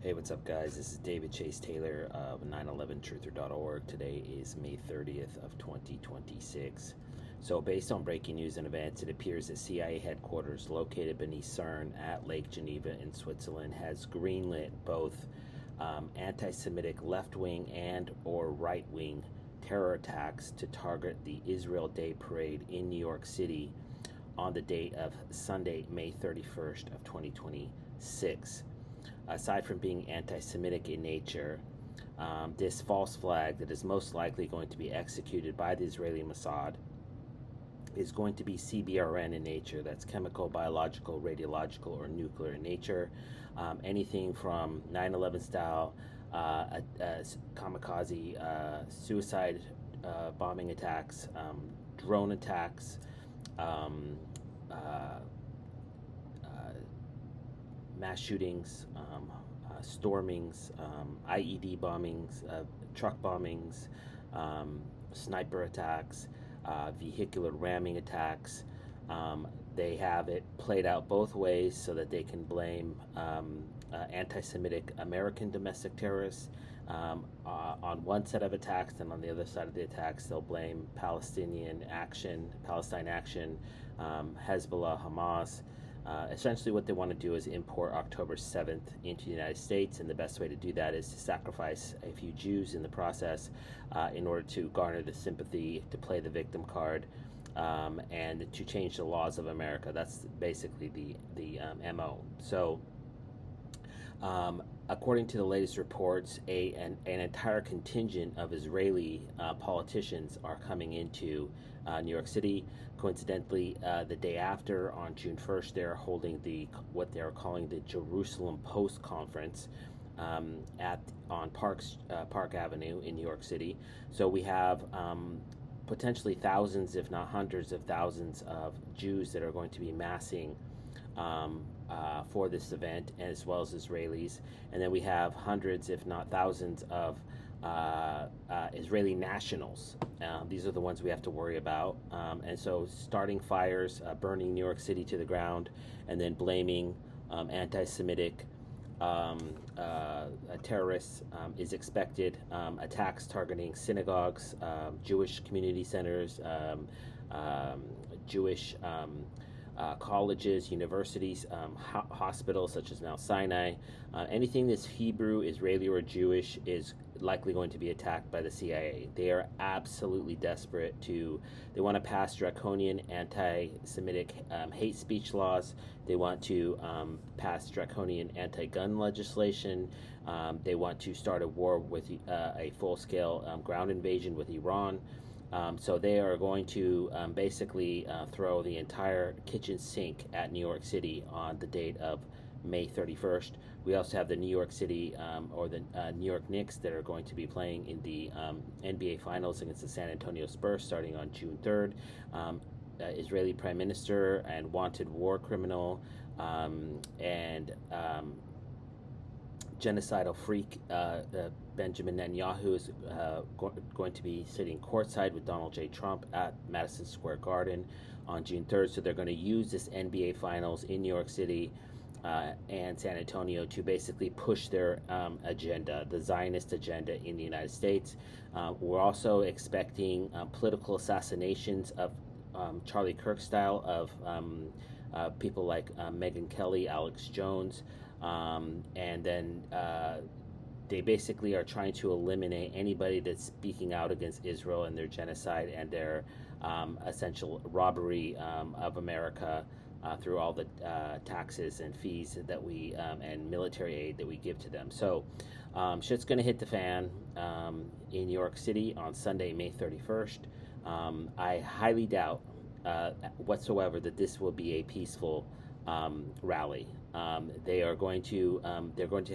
Hey, what's up, guys? This is David Chase Taylor of 911truther.org. Today is May 30th of 2026. So, based on breaking news and events, it appears that CIA headquarters located beneath CERN at Lake Geneva in Switzerland has greenlit both anti-Semitic left-wing and or right-wing terror attacks to target the Israel Day Parade in New York City on the date of Sunday, May 31st of 2026. Aside from being anti-Semitic in nature, this false flag that is most likely going to be executed by the Israeli Mossad is going to be CBRN in nature. That's chemical, biological, radiological, or nuclear in nature. Anything from 9/11 style kamikaze suicide bombing attacks, drone attacks, um, uh, mass shootings, stormings, IED bombings, truck bombings, sniper attacks, vehicular ramming attacks. They have it played out both ways so that they can blame anti-Semitic American domestic terrorists on one set of attacks, and on the other side of the attacks, they'll blame Palestine action, Hezbollah, Hamas. Essentially, what they want to do is import October 7th into the United States, and the best way to do that is to sacrifice a few Jews in the process in order to garner the sympathy, to play the victim card, and to change the laws of America. That's basically the MO. So, according to the latest reports, an entire contingent of Israeli politicians are coming into New York City. Coincidentally, the day after, on June 1st, they're holding what they're calling the Jerusalem Post Conference on Park Avenue in New York City. So we have potentially thousands, if not hundreds of thousands, of Jews that are going to be massing for this event, as well as Israelis. And then we have hundreds, if not thousands, of Israeli nationals. These are the ones we have to worry about. And so starting fires, burning New York City to the ground, and then blaming anti-Semitic terrorists is expected. Attacks targeting synagogues, Jewish community centers, Jewish colleges, universities, hospitals such as Mount Sinai. Anything that's Hebrew, Israeli, or Jewish is likely going to be attacked by the CIA. They are absolutely desperate they want to pass draconian anti-Semitic hate speech laws. They want to pass draconian anti-gun legislation. They want to start a war with a full-scale ground invasion with Iran. So they are going to basically throw the entire kitchen sink at New York City on the date of May 31st. We also have the New York City or the New York Knicks that are going to be playing in the NBA Finals against the San Antonio Spurs starting on June 3rd. Israeli Prime Minister and wanted war criminal and genocidal freak Benjamin Netanyahu is going to be sitting courtside with Donald J. Trump at Madison Square Garden on June 3rd. So they're going to use this NBA Finals in New York City and San Antonio to basically push their agenda, the Zionist agenda in the United States. We're also expecting political assassinations of Charlie Kirk style of people like Megyn Kelly, Alex Jones, and then they basically are trying to eliminate anybody that's speaking out against Israel and their genocide and their essential robbery of America through all the taxes and fees that we and military aid that we give to them. So shit's going to hit the fan in New York City on Sunday, May 31st. I highly doubt whatsoever that this will be a peaceful rally. They're going to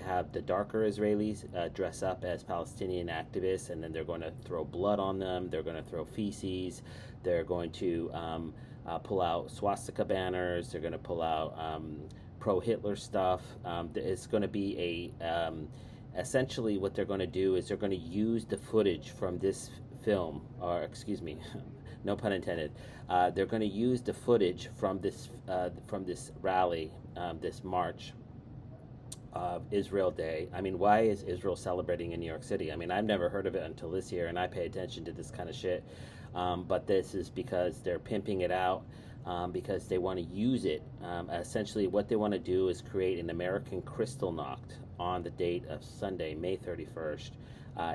have the darker Israelis dress up as Palestinian activists, and then they're going to throw blood on them. They're going to throw feces. They're going to pull out swastika banners. They're going to pull out pro-Hitler stuff. It's going to be essentially what they're going to do is they're going to use the footage from this film, or excuse me, no pun intended. They're going to use the footage from this rally, this march, Israel Day. I mean, why is Israel celebrating in New York City? I mean, I've never heard of it until this year, and I pay attention to this kind of shit. But this is because they're pimping it out because they want to use it. Essentially, what they want to do is create an American Kristallnacht on the date of Sunday, May 31st,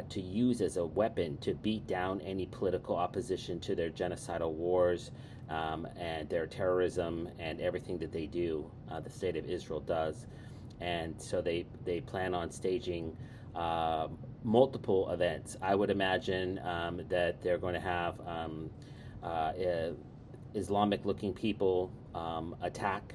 to use as a weapon to beat down any political opposition to their genocidal wars and their terrorism and everything that they do, the state of Israel does. And so they plan on staging multiple events. I would imagine that they're going to have Islamic-looking people attack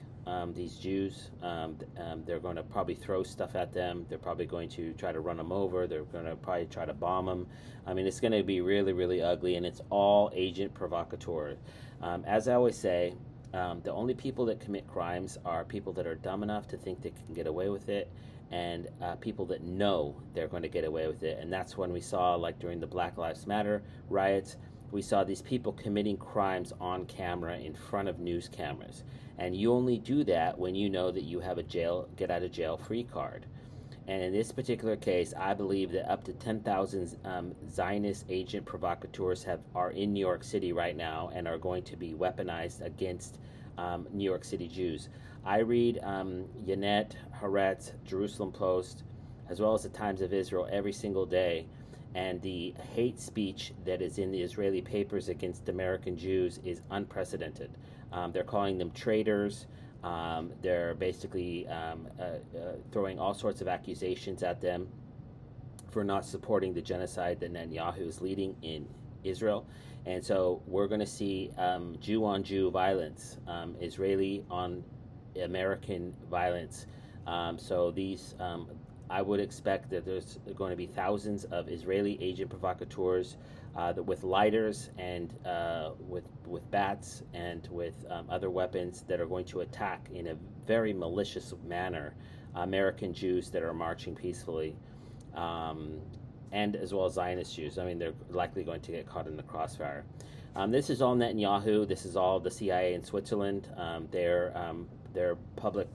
these Jews. They're going to probably throw stuff at them. They're probably going to try to run them over. They're going to probably try to bomb them. I mean, it's going to be really, really ugly, and it's all agent provocateur. As I always say, the only people that commit crimes are people that are dumb enough to think they can get away with it, and people that know they're going to get away with it. And that's when we saw, like during the Black Lives Matter riots, we saw these people committing crimes on camera in front of news cameras. And you only do that when you know that you have a get out of jail free card. And in this particular case, I believe that up to 10,000 Zionist agent provocateurs are in New York City right now and are going to be weaponized against New York City Jews. I read Ynet, Haaretz, Jerusalem Post, as well as the Times of Israel every single day. And the hate speech that is in the Israeli papers against American Jews is unprecedented. They're calling them traitors. They're basically throwing all sorts of accusations at them for not supporting the genocide that Netanyahu is leading in Israel. And so we're going to see Jew on Jew violence, Israeli on American violence. So these, I would expect that there's going to be thousands of Israeli agent provocateurs with lighters and with bats and with other weapons that are going to attack in a very malicious manner American Jews that are marching peacefully, and as well as Zionist Jews. I mean, they're likely going to get caught in the crossfire. This is all Netanyahu. This is all the CIA in Switzerland. Their public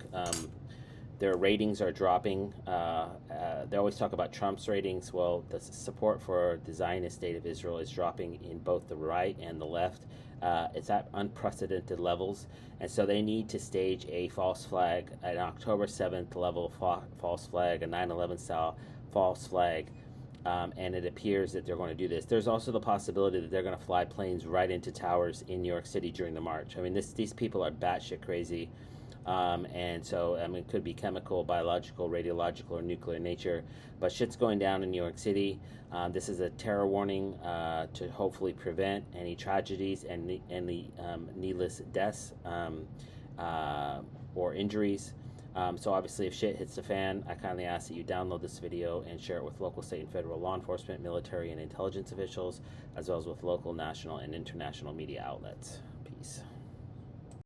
their ratings are dropping. They always talk about Trump's ratings. Well, the support for the Zionist state of Israel is dropping in both the right and the left. It's at unprecedented levels. And so they need to stage a false flag, an October 7th level false flag, a 9/11 style false flag. And it appears that they're going to do this. There's also the possibility that they're going to fly planes right into towers in New York City during the march. I mean, these people are batshit crazy. And so, I mean, it could be chemical, biological, radiological, or nuclear nature. But shit's going down in New York City. This is a terror warning to hopefully prevent any tragedies and any needless deaths or injuries. So obviously, if shit hits the fan, I kindly ask that you download this video and share it with local, state, and federal law enforcement, military, and intelligence officials, as well as with local, national, and international media outlets. Peace.